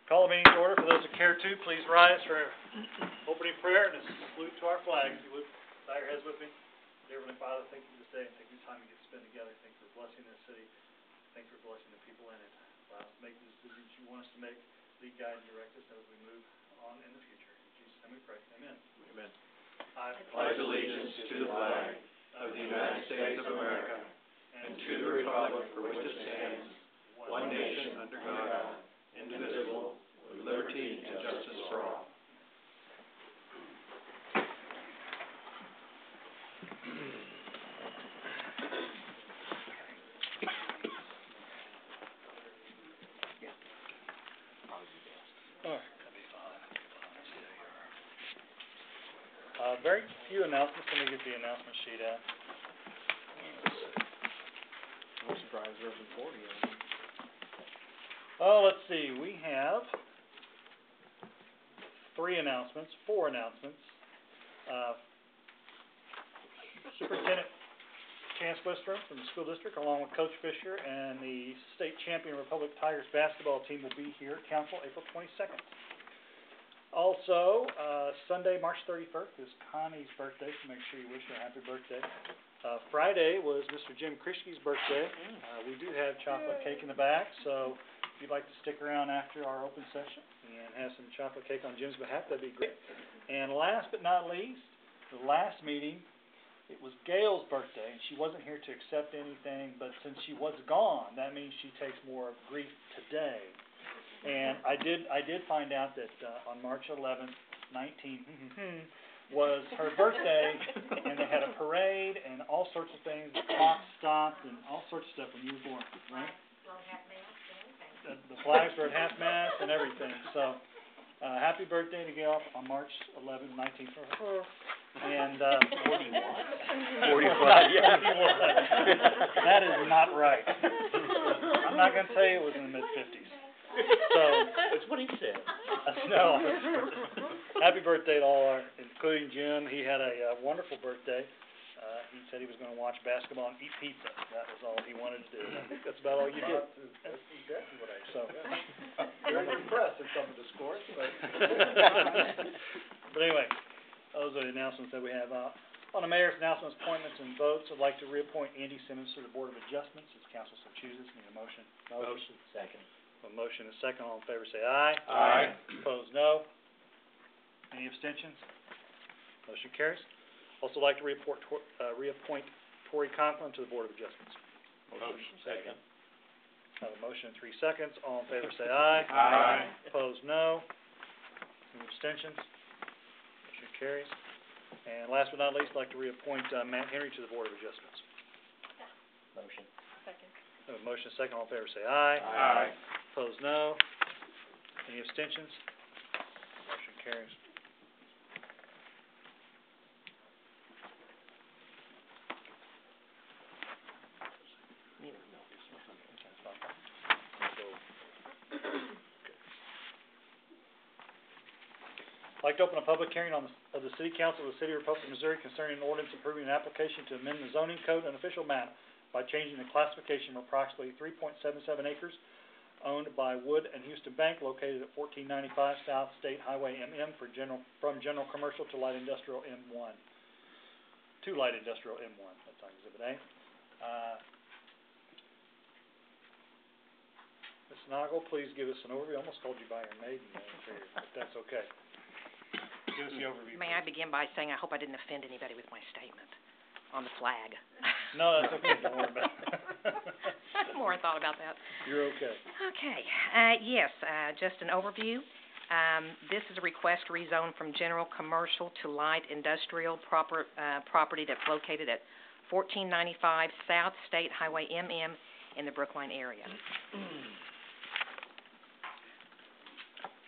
Call the meeting to order. For those that care to, please rise for opening prayer and a salute to our flag. If you would, bow your heads with me. Dear Heavenly Father, thank you for this day and thank you for the time we get to spend together. Thank you for blessing this city. Thank you for blessing the people in it. Allow us to make the decisions you want us to make. Lead, guide, and direct us as we move on in the future. In Jesus' name we pray. Amen. Amen. I pledge allegiance to the flag of the United States of America and to the republic for which it stands, one nation under God, indivisible, with liberty and justice for all. Very few announcements. Let me get the announcement sheet out. I'm surprised there wasn't 40 of them. Oh, let's see. We have four announcements. Superintendent Chance Wistrom from the school district, along with Coach Fisher and the state champion Republic Tigers basketball team will be here at council April 22nd. Also, Sunday, March 31st is Connie's birthday, so make sure you wish her a happy birthday. Friday was Mr. Jim Krischke's birthday. We do have chocolate cake in the back, so if you'd like to stick around after our open session and have some chocolate cake on Jim's behalf, that'd be great. And last but not least, the last meeting, it was Gail's birthday, and she wasn't here to accept anything, but since she was gone, that means she takes more of grief today. And I did find out that on March 11th, 19 was her birthday, and they had a parade and all sorts of things. The clock stopped and all sorts of stuff when you were born, right? The flags were at half-mast and everything. So, happy birthday to Gail on March 11th, 19 for her. And 41. 45. Yeah, 41. That is not right. I'm not going to tell you it was in the mid-50s. So That's what he said. No. Happy birthday to all, including Jim. He had a wonderful birthday. He said he was going to watch basketball and eat pizza. That was all he wanted to do. I think that's about all you did. That's exactly what I said. So, Very impressed at some of the scores, but but anyway, those are the announcements that we have. On the mayor's announcements, appointments, and votes, I'd like to reappoint Andy Simmons to the Board of Adjustments as council so chooses. Need a motion? Motion. Second. A motion and a second. All in favor say aye. Aye. Opposed, no. Any abstentions? Motion carries. Also like to reappoint Tori Conklin to the Board of Adjustments. Motion. Second. Have a motion in 3 seconds. All in favor say aye. Aye. Opposed, no. Any abstentions? Motion carries. And last but not least, I'd like to reappoint Matt Henry to the Board of Adjustments. Motion. Second. Have a motion second. All in favor say aye. Aye. Opposed, no. Any abstentions? Motion carries. I'd like to open a public hearing of the City Council of the City of Republic, Missouri concerning an ordinance approving an application to amend the zoning code and official map by changing the classification from approximately 3.77 acres owned by Wood and Houston Bank located at 1495 South State Highway MM from general commercial to light industrial M1. To light industrial M1. That's on Exhibit A. Ms. Noggle, please give us an overview. I almost called you by your maiden name here, but that's okay. Give us the overview. May I begin by saying I hope I didn't offend anybody with my statement on the flag? No, that's okay. Don't worry about it. The more I thought about that. You're okay. Okay. Yes, just an overview. This is a request to rezone from general commercial to light industrial property that's located at 1495 South State Highway MM in the Brookline area.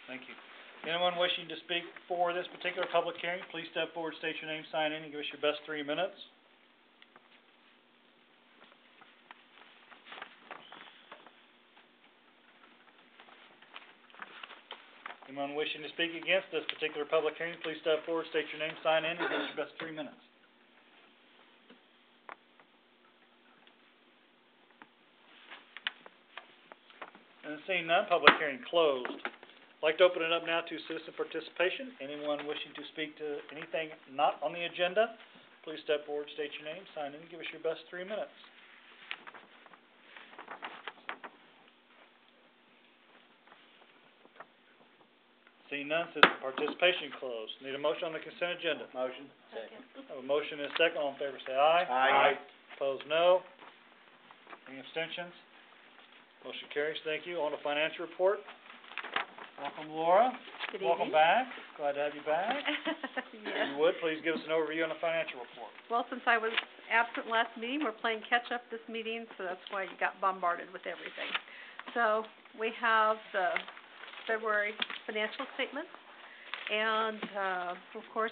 Thank you. Anyone wishing to speak for this particular public hearing, please step forward, state your name, sign in, and give us your best 3 minutes. Anyone wishing to speak against this particular public hearing, please step forward, state your name, sign in, and give us your best 3 minutes. And seeing none, public hearing closed. I'd like to open it up now to citizen participation. Anyone wishing to speak to anything not on the agenda, please step forward, state your name, sign in, and give us your best 3 minutes. Seeing none, citizen participation closed. Need a motion on the consent agenda. Motion. Second. I have a motion and a second. All in favor say aye. Aye. Opposed, no. Any abstentions? Motion carries. Thank you. On to financial report. Welcome, Laura. Good Welcome evening. back. Glad to have you back. If Yes. you would, please give us an overview on the financial report. Well, since I was absent last meeting, we're playing catch-up this meeting, so that's why you got bombarded with everything. So, we have the February financial statements, and, of course,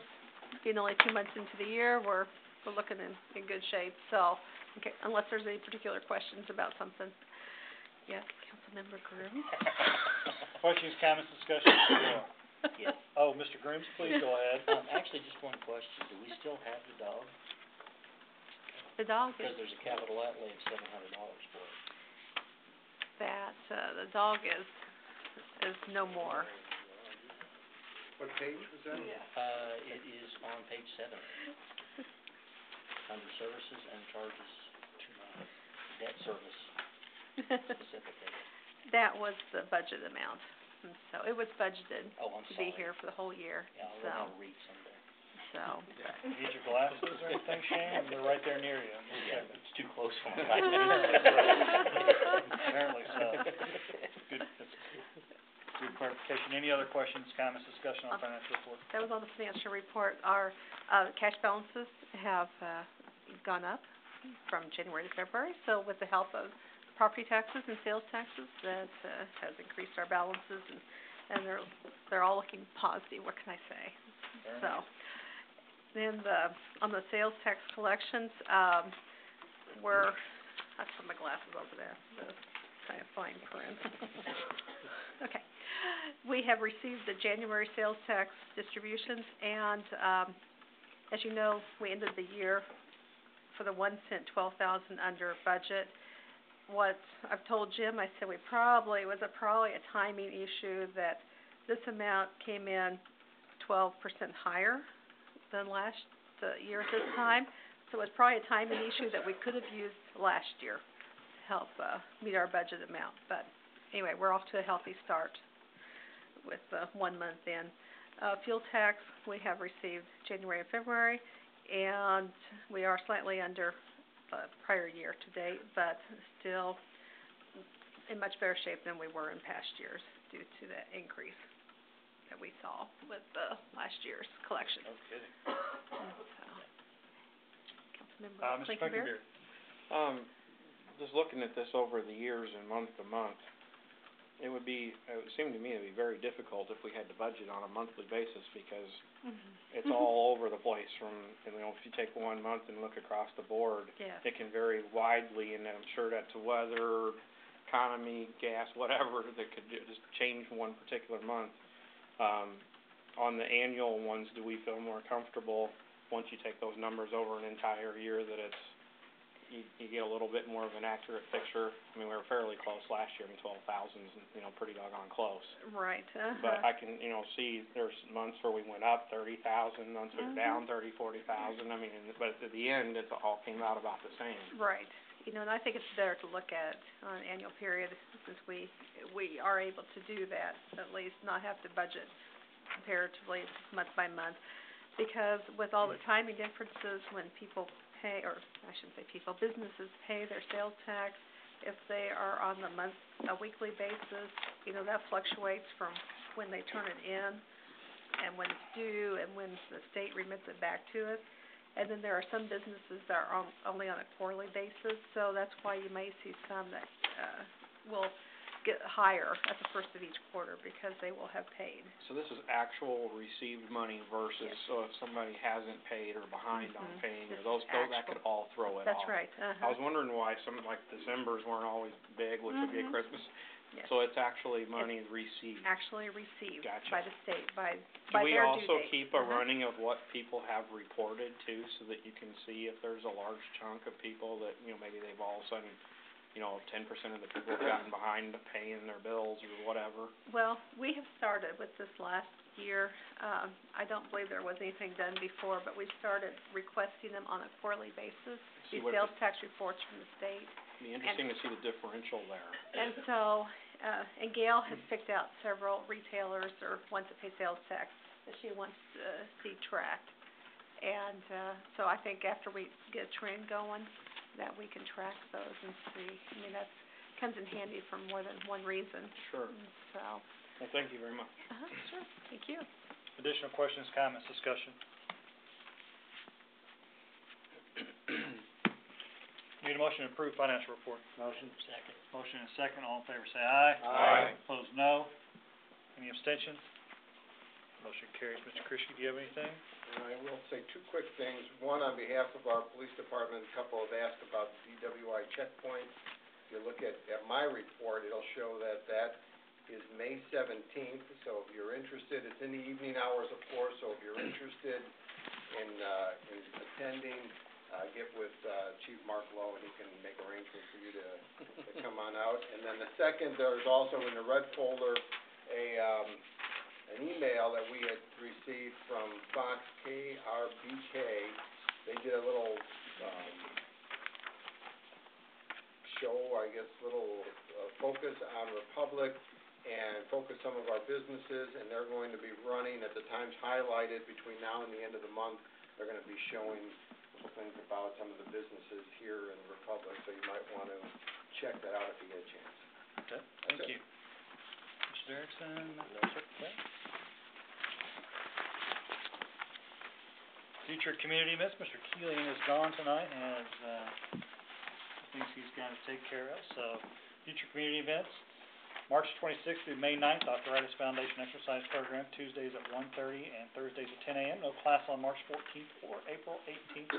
being only 2 months into the year, we're looking in good shape, so, okay, unless there's any particular questions about something. Yes, Councilmember Groom? Questions, comments, discussion? Yes. Oh, Mr. Grooms, please go ahead. Actually, just one question, do we still have the dog? The dog Because is, there's a capital outlay of $700 for it. the dog is no more. What page was that? It is on page 7, under services and charges to debt service specifically. That was the budget amount, and so it was budgeted Oh, I'm to sorry. be here for the whole year, Yeah, I'll so, learn how to read someday. Need your glasses or anything, Shane? They're right there near you. Yeah, it's too close for my Apparently so. Good, that's good clarification. Any other questions, comments, discussion on financial report? that was on the financial report. Our, cash balances have, gone up from January to February, so with the help of property taxes and sales taxes, that, has increased our balances, and they're all looking positive, what can I say? Very So, then on the sales tax collections, I put my glasses over there, the kind of fine print. Okay. We have received the January sales tax distributions, and, as you know, we ended the year for the 1 cent, 12,000 under budget. What I've told Jim, I said it was probably a timing issue that this amount came in 12% higher than the year at this time. So it's probably a timing issue that we could have used last year to help, meet our budget amount. But anyway, we're off to a healthy start with, 1 month in. Fuel tax, we have received January and February, and we are slightly under, prior year to date, but still in much better shape than we were in past years due to the increase that we saw with, last year's collection. No kidding. Councilmember Mr. Blankenbeard? Blankenbeard. Just looking at this over the years and month to month, it would seem to me to be very difficult if we had to budget on a monthly basis because it's all over the place from, if you take 1 month and look across the board, Yes. it can vary widely, and I'm sure that's weather, economy, gas, whatever, that could just change one particular month. On the annual ones, do we feel more comfortable once you take those numbers over an entire year that you get a little bit more of an accurate picture? I mean, we were fairly close last year, 12,000 is, pretty doggone close. Right, But I can, see there's months where we went up 30,000, months we were down 30, 40,000, but at the end, it all came out about the same. Right. And I think it's better to look at on an annual period since we are able to do that, at least not have to budget comparatively month by month. Because with all the timing differences when people pay, or I shouldn't say people, businesses pay their sales tax, if they are on a weekly basis, that fluctuates from when they turn it in and when it's due and when the state remits it back to us. And then there are some businesses that are only on a quarterly basis, so that's why you may see some that, will get higher at the first of each quarter because they will have paid. So this is actual received money versus, Yes. so if somebody hasn't paid or behind on paying, or This those, is that could actual. all throw it That's off. right, I was wondering why some, like December's weren't always big, which would be at Christmas. Yes. So it's actually money received. Actually received Gotcha. by the state, by Do we their due also date. keep a running of what people have reported too, so that you can see if there's a large chunk of people that, maybe they've all of a sudden, 10% of the people have gotten behind paying their bills or whatever. Well, we have started with this last year. I don't believe there was anything done before, but we started requesting them on a quarterly basis, See these what sales tax reports from the state. Be interesting to see the differential there. And so, and Gail has picked out several retailers or ones that pay sales tax that she wants to see tracked. And, so I think after we get a trend going, that we can track those and see. I mean, that's, comes in handy for more than one reason. Sure. And so, Well, thank you very much. sure, thank you. Additional questions, comments, discussion? Need a motion to approve financial report. Motion. Second. Motion and second, all in favor say aye. Aye. Opposed, no. Any abstentions? Motion carries. Mr. Krischke, do you have anything? I will say two quick things. One, on behalf of our police department, a couple have asked about the DWI checkpoints. If you look at my report, it'll show that that is May 17th, so if you're interested, it's in the evening hours, of course, so if you're interested in attending, get with Chief Mark Lowe, and he can make arrangements for you to come on out. And then the second, there's also in the red folder an email that we had received from Fox KRBK. They did a little show, I guess, little focus on Republic and focus some of our businesses, and they're going to be running at the times highlighted between now and the end of the month. They're going to be showing things about some of the businesses here in the Republic, so you might want to check that out if you get a chance. Okay, thank you. Mr. Erickson? No, sir. Okay. Future community events, Mr. Keeling is gone tonight, has, things he's got to take care of, so, future community events, March 26th through May 9th, Arthritis Foundation Exercise Program, Tuesdays at 1:30 and Thursdays at 10 a.m. No class on March 14th or April 18th,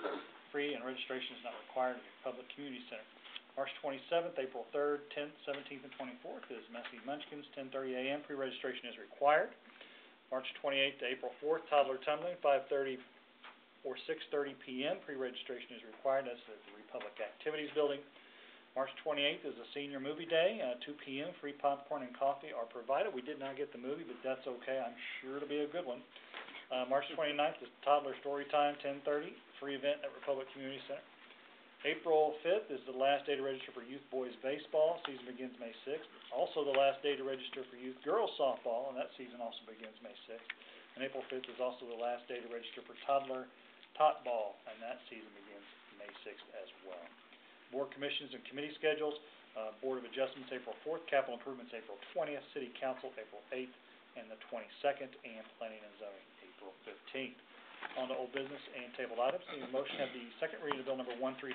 free, and registration is not required at the Public Community Center. March 27th, April 3rd, 10th, 17th, and 24th is Messy Munchkins, 10:30 a.m. Pre-registration is required. March 28th to April 4th, Toddler Tumbling, 5:30 or 6:30 p.m. Pre-registration is required. That's at the Republic Activities Building. March 28th is a Senior Movie Day, 2 p.m. Free popcorn and coffee are provided. We did not get the movie, but that's okay. I'm sure it'll be a good one. March 29th is Toddler Story Time, 10:30, free event at Republic Community Center. April 5th is the last day to register for Youth Boys Baseball. Season begins May 6th. Also the last day to register for Youth Girls Softball, and that season also begins May 6th. And April 5th is also the last day to register for Toddler Tot Ball, and that season begins May 6th as well. Board commissions and committee schedules, Board of Adjustments April 4th, Capital Improvements April 20th, City Council April 8th and the 22nd, and Planning and Zoning April 15th. On to old business and tabled items. Need a motion to have the second reading of bill number 13-15.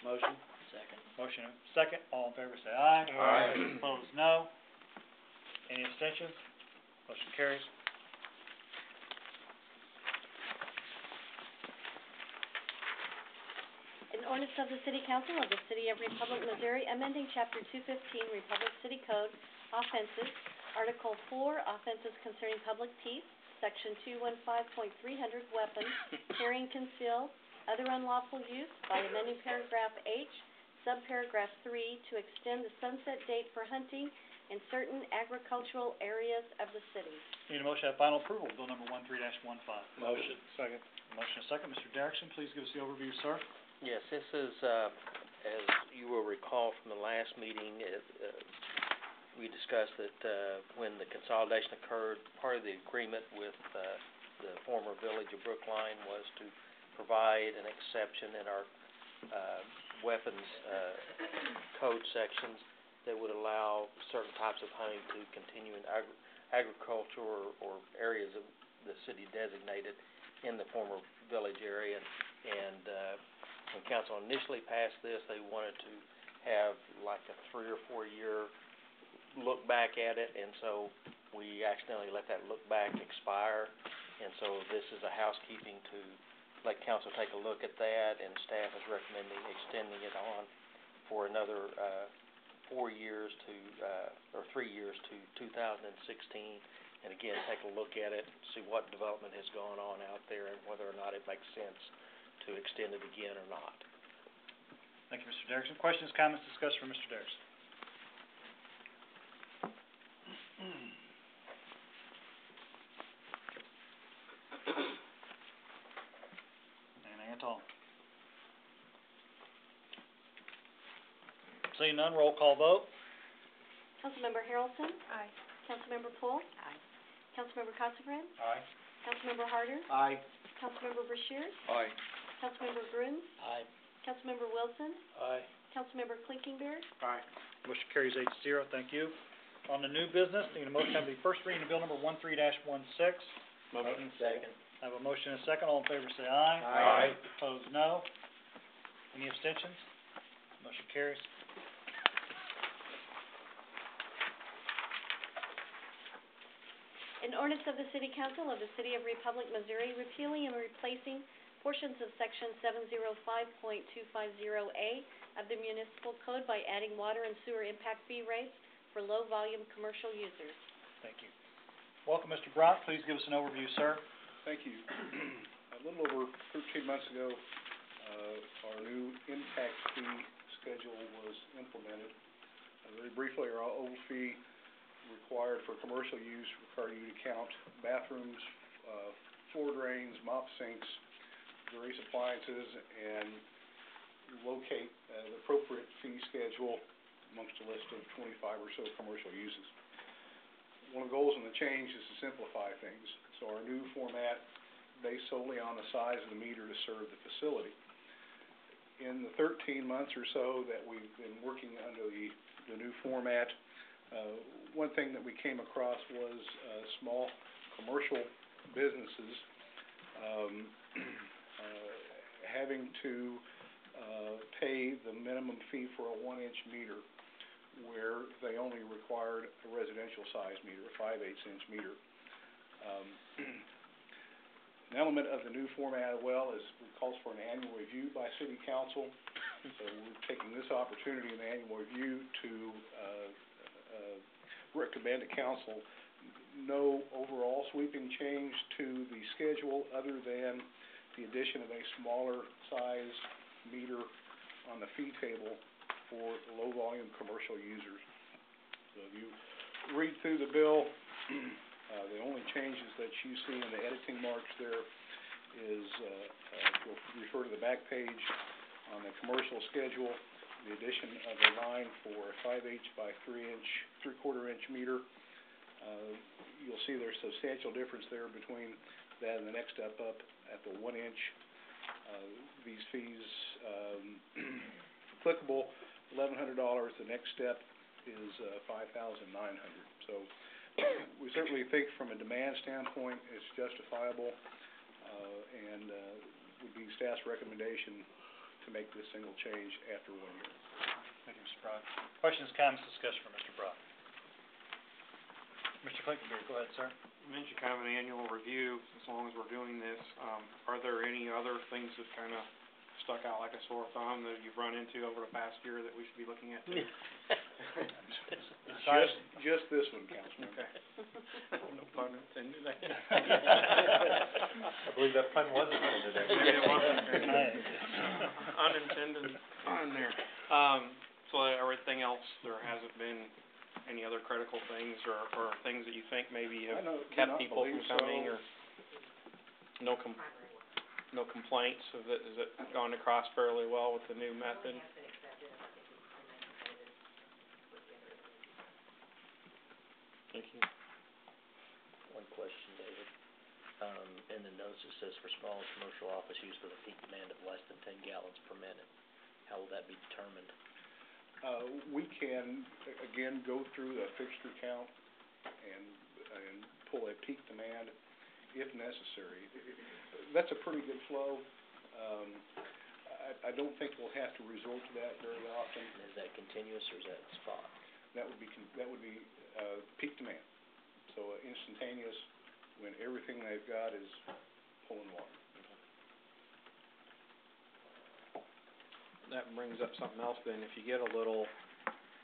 Motion. Second. Motion and second. All in favor say aye. Aye. Opposed, no. Any abstentions? Motion carries. An ordinance of the City Council of the City of Republic, Missouri, amending Chapter 215 Republic City Code, Offenses, Article 4, Offenses concerning public peace, Section 215.300, Weapons, Carrying, Conceal, Other Unlawful Use, by amending Paragraph H, Subparagraph 3, to extend the sunset date for hunting in certain agricultural areas of the city. Need a motion to have final approval of bill number 13-15. Motion. Second. Motion and second. Mr. Derrickson, please give us the overview, sir. Yes, this is, as you will recall from the last meeting, we discussed that, when the consolidation occurred, part of the agreement with, the former village of Brookline was to provide an exception in our, weapons, code sections that would allow certain types of hunting to continue in agriculture or areas of the city designated in the former village area. And, when council initially passed this, they wanted to have like a 3 or 4 year look back at it, and so we accidentally let that look back expire. And so this is a housekeeping to let council take a look at that, and staff is recommending extending it on for another 4 years to, or 3 years to 2016. And again, take a look at it, see what development has gone on out there and whether or not it makes sense to extend it again or not. Thank you, Mr. Derrickson. Questions, comments, discussion from Mr. Derrickson? And Anton. Seeing none, roll call vote. Councilmember Harrelson? Aye. Councilmember Poole? Aye. Councilmember Casa-Grande? Aye. Councilmember Harder? Aye. Councilmember Bashir? Aye. Councilmember Grooms? Aye. Councilmember Wilson? Aye. Councilmember Clinkenbeard? Aye. Motion carries 8-0. Thank you. On the new business, need a motion to have the first reading of bill number 13-16. Motion. Second. I have a motion and a second. All in favor say aye. Aye. Opposed, no. Any abstentions? Motion carries. An ordinance of the City Council of the City of Republic, Missouri, repealing and replacing portions of Section 705.250A of the Municipal Code by adding water and sewer impact fee rates for low-volume commercial users. Thank you. Welcome, Mr. Brock. Please give us an overview, sir. Thank you. A little over 13 months ago, our new impact fee schedule was implemented. Very briefly, our old fee required for commercial use required you to count bathrooms, floor drains, mop sinks, various appliances, and locate the appropriate fee schedule amongst a list of 25 or so commercial uses. One of the goals in the change is to simplify things. So our new format based solely on the size of the meter to serve the facility. In the 13 months or so that we've been working under the new format, one thing that we came across was small commercial businesses having to pay the minimum fee for a 1-inch meter where they only required a residential size meter, a 5/8-inch meter. An element of the new format as well is it calls for an annual review by City Council. So we're taking this opportunity in the annual review to recommend to Council no overall sweeping change to the schedule other than the addition of a smaller size meter on the fee table for low-volume commercial users. So if you read through the bill, the only changes that you see in the editing marks there is, if you'll refer to the back page on the commercial schedule, the addition of a line for a 5/8 by 3/4-inch meter. You'll see there's substantial difference there between that and the next step up at the 1-inch. These fees applicable $1,100. The next step is $5,900. So we certainly think from a demand standpoint it's justifiable and would be staff's recommendation to make this single change after 1 year. Thank you, Mr. Brock. Questions, comments, discussion from Mr. Brock? Mr. Clinkenbeard, go ahead, sir. You mentioned kind of an annual review, as long as we're doing this. Are there any other things that kind of stuck out like a sore thumb that you've run into over the past year that we should be looking at too? Just this one, Councilman. Okay. No pun intended. I believe that pun was intended. Maybe it wasn't. Unintended pun there. So everything else, there hasn't been any other critical things or things that you think maybe have kept people from coming, or no complaints? Has it gone across fairly well with the new method? Thank you. One question, David. In the notes it says for small commercial office use with a peak demand of less than 10 gallons per minute. How will that be determined? We can, again, go through the fixture count and pull a peak demand if necessary. That's a pretty good flow. I don't think we'll have to resort to that very often. Is that continuous or is that spot? That would be peak demand. So instantaneous when everything they've got is pulling water. That brings up something else then. If you get a little,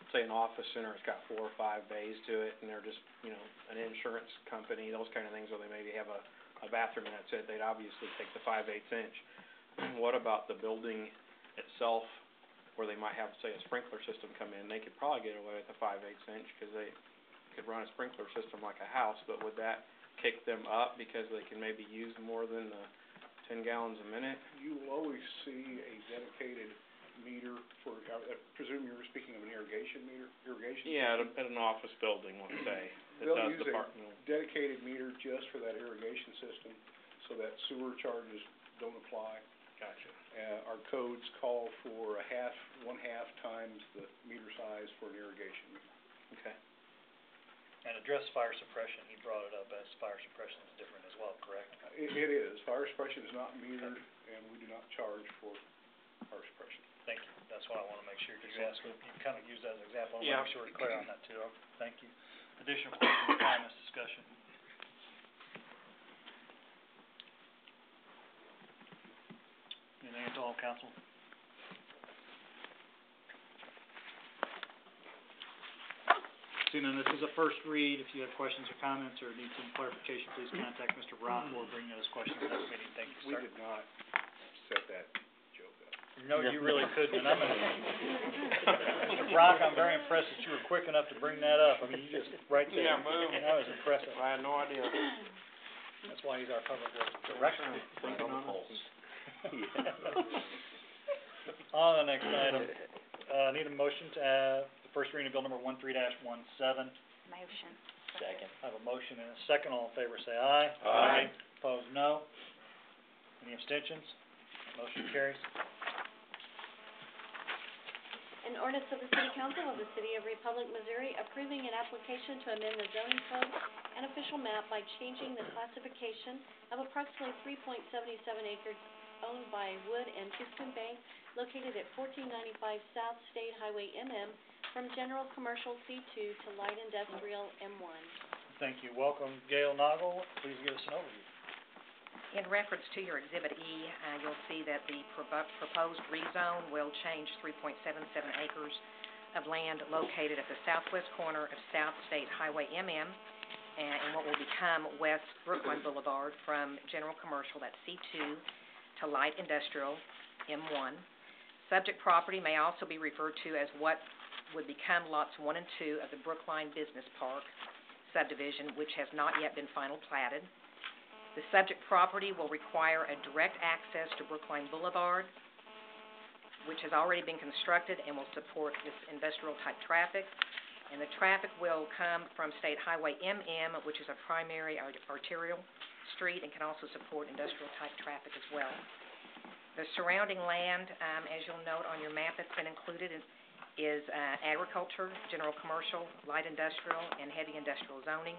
say an office center, it's got 4 or 5 bays to it, and they're just, an insurance company, those kind of things, or they maybe have a bathroom and that's it, they'd obviously take the 5/8 inch. What about the building itself? where they might have, say, a sprinkler system come in, they could probably get away with a 5/8 inch, cause they could run a sprinkler system like a house, but would that kick them up because they can maybe use more than the 10 gallons a minute? You will always see a dedicated meter for, I presume you were speaking of an irrigation meter, irrigation? Yeah, at an office building, let's say, that They'll does use a departmental. dedicated meter just for that irrigation system, so that sewer charges don't apply. Gotcha. Our codes call for one half times the meter size for an irrigation meter. Okay. And address fire suppression, he brought it up as fire suppression is different as well, correct? It is. Fire suppression is not metered, and we do not charge for fire suppression. Thank you, that's what I wanna make sure, because you asked, you kind of used that as an example, I Yeah. wanna make sure we're clear on that too. Thank you. Additional questions, comments, discussion? Anything at all, council? Seeing none, this is a first read. If you have questions or comments or need some clarification, please contact Mr. Brock or bring those questions to the next meeting. Thank you, We sir. did not set that joke up. No, you really couldn't, and I'm gonna, Mr. Brock, I'm very impressed that you were quick enough to bring that up. I mean, you just, right there. Yeah, boom. That was impressive. I had no idea. That's why he's our public works director. Thinking on it. On the next item, need a motion to have the first reading of bill number 13-17. Motion. Second. I have a motion and a second. All in favor say aye. Aye. Opposed, no. Any abstentions? Motion carries. An ordinance of the City Council of the City of Republic, Missouri, approving an application to amend the zoning code and official map by changing the classification of approximately 3.77 acres owned by Wood and Houston Bank located at 1495 South State Highway MM from general commercial C2 to light industrial M1. Thank you. Welcome, Gail Noggle. Please give us an overview. In reference to your Exhibit E, you'll see that the proposed rezone will change 3.77 acres of land located at the southwest corner of South State Highway MM and what will become West Brookline Boulevard from general commercial, that's C2, to light industrial, M1. Subject property may also be referred to as what would become lots 1 and 2 of the Brookline Business Park subdivision, which has not yet been final platted. The subject property will require a direct access to Brookline Boulevard, which has already been constructed and will support this industrial-type traffic. And the traffic will come from State Highway MM, which is a primary arterial street and can also support industrial-type traffic as well. The surrounding land, as you'll note on your map that's been included, is agriculture, general commercial, light industrial, and heavy industrial zoning.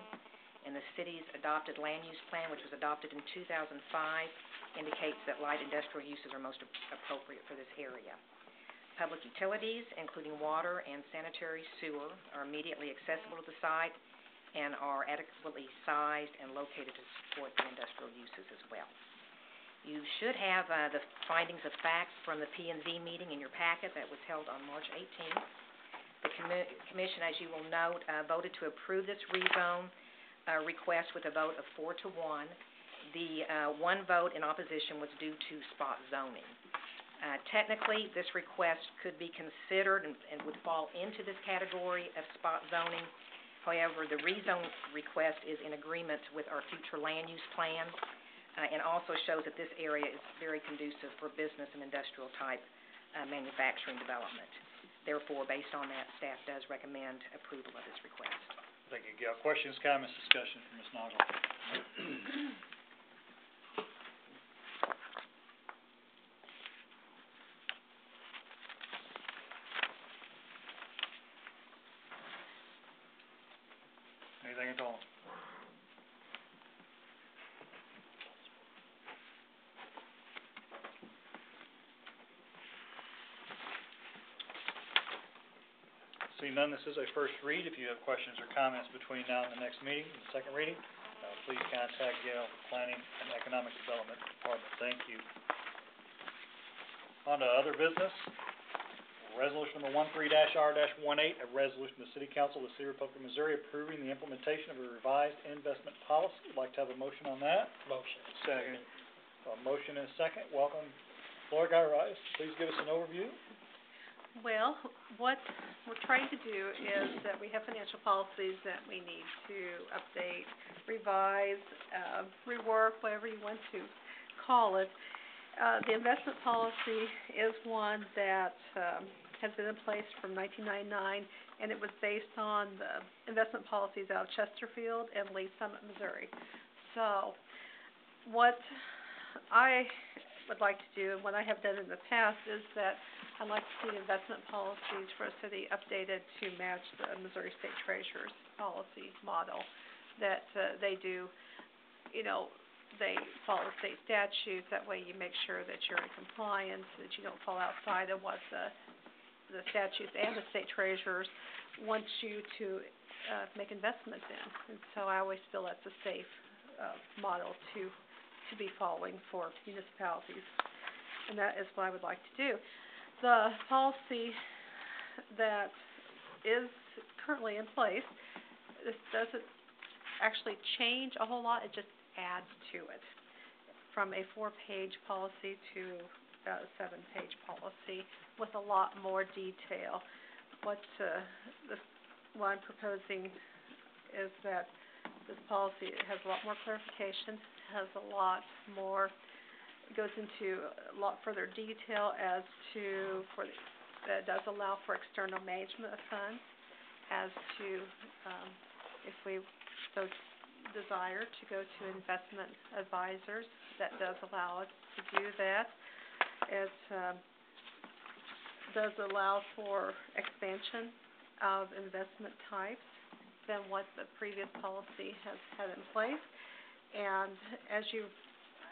And the city's adopted land use plan, which was adopted in 2005, indicates that light industrial uses are most appropriate for this area. Public utilities, including water and sanitary sewer, are immediately accessible to the site and are adequately sized and located to support the industrial uses as well. You should have the findings of facts from the P&Z meeting in your packet that was held on March 18th. The commission, as you will note, voted to approve this rezone request with a vote of 4-1. The one vote in opposition was due to spot zoning. Technically, this request could be considered and would fall into this category of spot zoning. However, the rezone request is in agreement with our future land use plan and also shows that this area is very conducive for business and industrial type manufacturing development. Therefore, based on that, staff does recommend approval of this request. Thank you, Gail. Questions, comments, discussion from Ms. Noggle? Anything at all? Seeing none, this is a first read. If you have questions or comments between now and the next meeting, the second reading, please contact Gail, Planning and Economic Development Department. Thank you. On to other business. Resolution number 13-R-18, a resolution of the City Council of the City of Republic, Missouri approving the implementation of a revised investment policy. Would like to have a motion on that. Motion. Second. A motion and a second. Welcome, Laura Guy Rice. Please give us an overview. Well, what we're trying to do is that we have financial policies that we need to update, revise, rework, whatever you want to call it. The investment policy is one that, has been in place from 1999, and it was based on the investment policies out of Chesterfield and Lee Summit, Missouri. So, what I would like to do, and what I have done in the past, is that I'd like to see investment policies for a city updated to match the Missouri State Treasurer's policy model, that, they do, you know, they follow state statutes. That way you make sure that you're in compliance, that you don't fall outside of what the statutes and the state treasurers want you to, make investments in. And so I always feel that's a safe, model to be following for municipalities. And that is what I would like to do. The policy that is currently in place, this doesn't actually change a whole lot, it just adds to it. From a 4-page policy to about a 7-page policy with a lot more detail. What I'm proposing is that this policy has a lot more clarification, has a lot more, goes into a lot further detail as to, that does allow for external management of funds, as to, if we so desire to go to investment advisors, that does allow us to do that. It does allow for expansion of investment types than what the previous policy has had in place. And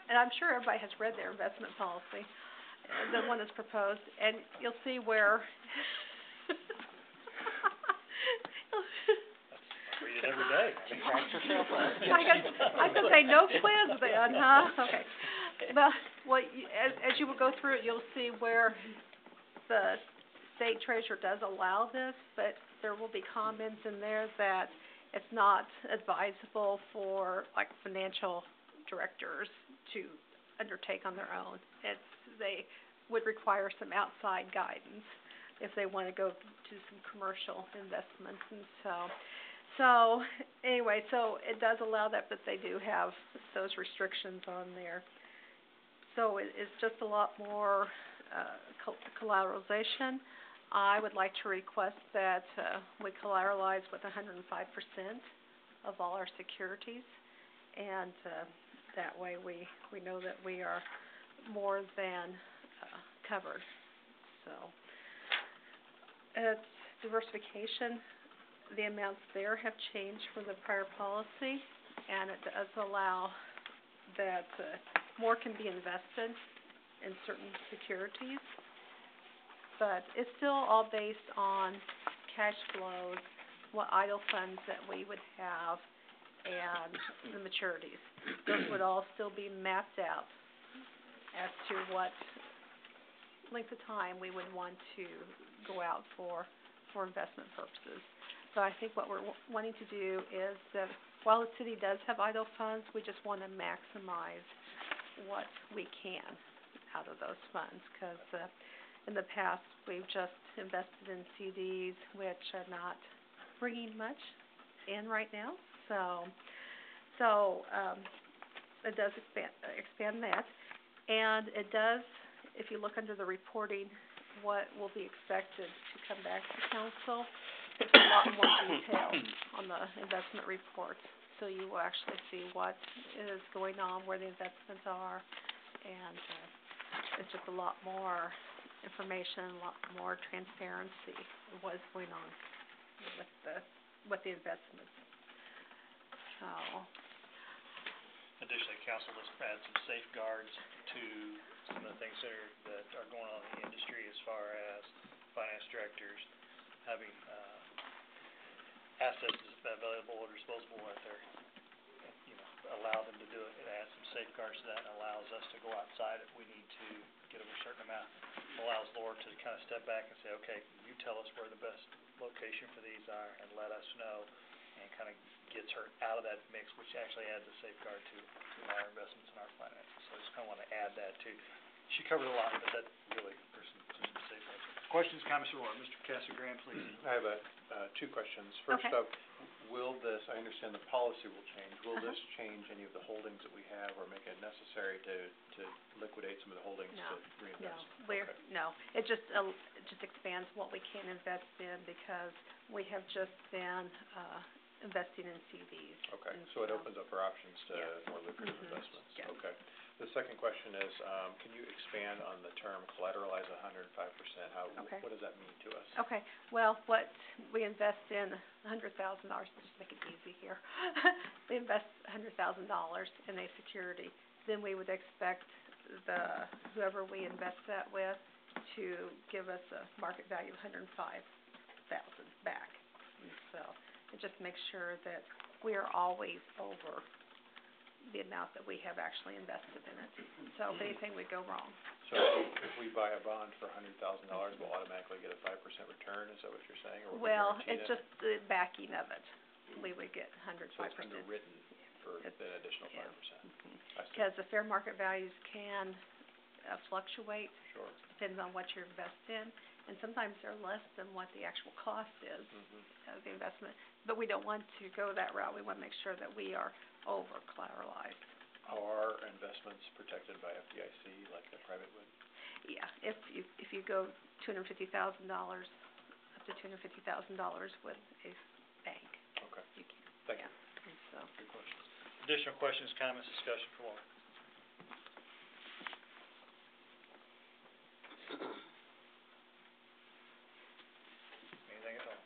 and I'm sure everybody has read their investment policy, the one that's proposed, and you'll see where Read it every day. I could say no quiz then, huh? Okay. Well, as you will go through it, you'll see where the state treasurer does allow this, but there will be comments in there that it's not advisable for, like, financial directors to undertake on their own. They would require some outside guidance if they want to go to some commercial investments. And so anyway, so it does allow that, but they do have those restrictions on there. So it's just a lot more collateralization. I would like to request that we collateralize with 105% of all our securities, and that way we know that we are more than covered. So it's diversification. The amounts there have changed from the prior policy, and it does allow that more can be invested in certain securities, but it's still all based on cash flows, what idle funds that we would have, and the maturities. Those would all still be mapped out as to what length of time we would want to go out for investment purposes. So I think what we're wanting to do is that while the city does have idle funds, we just want to maximize what we can out of those funds, because in the past we've just invested in CDs, which are not bringing much in right now. So it does expand that, and it does, if you look under the reporting, what will be expected to come back to council, there's a lot more detail on the investment report. So you will actually see what is going on, where the investments are, and it's just a lot more information, a lot more transparency of what is going on with the investments. So. Additionally, council has added some safeguards to some of the things that are going on in the industry, as far as finance directors having assets available or disposable at their, allow them to do it. It adds some safeguards to that, and allows us to go outside if we need to get over a certain amount. Allows Laura to kind of step back and say, okay, you tell us where the best location for these are, and let us know, and kind of gets her out of that mix, which actually adds a safeguard to our investments and our finances. So I just kind of want to add that too. She covered a lot, but that really, there's some safeguards. Questions, comments, or order? Mr. Casagrande, please. I have two questions. First Okay. up, will this, I understand the policy will change, will Uh-huh. this change any of the holdings that we have or make it necessary to liquidate some of the holdings No. to reinvest? Okay. No, it just expands what we can invest in because we have just been, investing in CDs. Okay, And so it opens up our options to Yes. more lucrative Mhm. investments? Yes. Okay. The second question is, can you expand on the term collateralize 105%? Okay. What does that mean to us? Okay, well, what we invest in $100,000, let's just make it easy here. We invest $100,000 in a security, then we would expect whoever we invest that with to give us a market value of $105,000 back. And so, it just makes sure that we are always over the amount that we have actually invested in it. So if anything would go wrong. So if we buy a bond for $100,000, we'll automatically get a 5% return, is that what you're saying, or will we Well, guarantee it's that? just the backing of it. We would get So it's 5%. underwritten for It's- an additional yeah. 5%? I see, Because the fair market values can fluctuate, sure. depends on what you invest in, and sometimes they're less than what the actual cost is Mhm. of the investment. But we don't want to go that route. We want to make sure that we are over collateralized. Are investments protected by FDIC like a private would? Yeah, if you go $250,000, up to $250,000 with a bank, Okay, you can. thank you. Yeah, and so. Good questions. Additional questions, comments, discussion for Laura? Anything at all?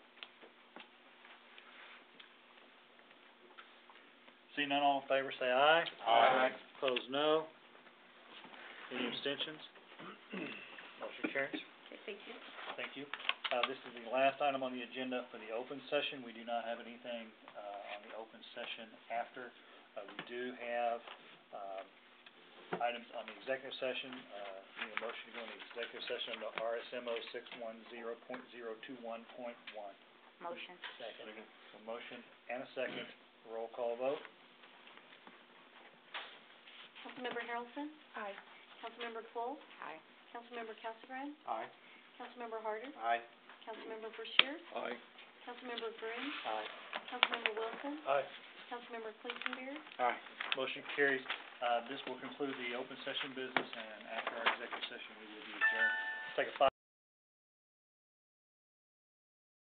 Seeing none, all in favor, say aye. Aye. Opposed, no. Any abstentions? Motion carries. Okay, thank you. Thank you. This is the last item on the agenda for the open session. We do not have anything, on the open session after. We do have, items on the executive session. Need a motion to go into executive session under RSMO 610.021.1. Motion. Second. A motion and a second. Roll call vote. Councilmember Harrelson? Aye. Councilmember Kloll? Aye. Councilmember Casagrande? Aye. Councilmember Harder? Aye. Councilmember Brashear? Aye. Councilmember Green? Aye. Councilmember Wilson? Aye. Councilmember Cleasenbeer? Aye. Motion carries. This will conclude the open session business, and after our executive session, we will be adjourned. Take a 5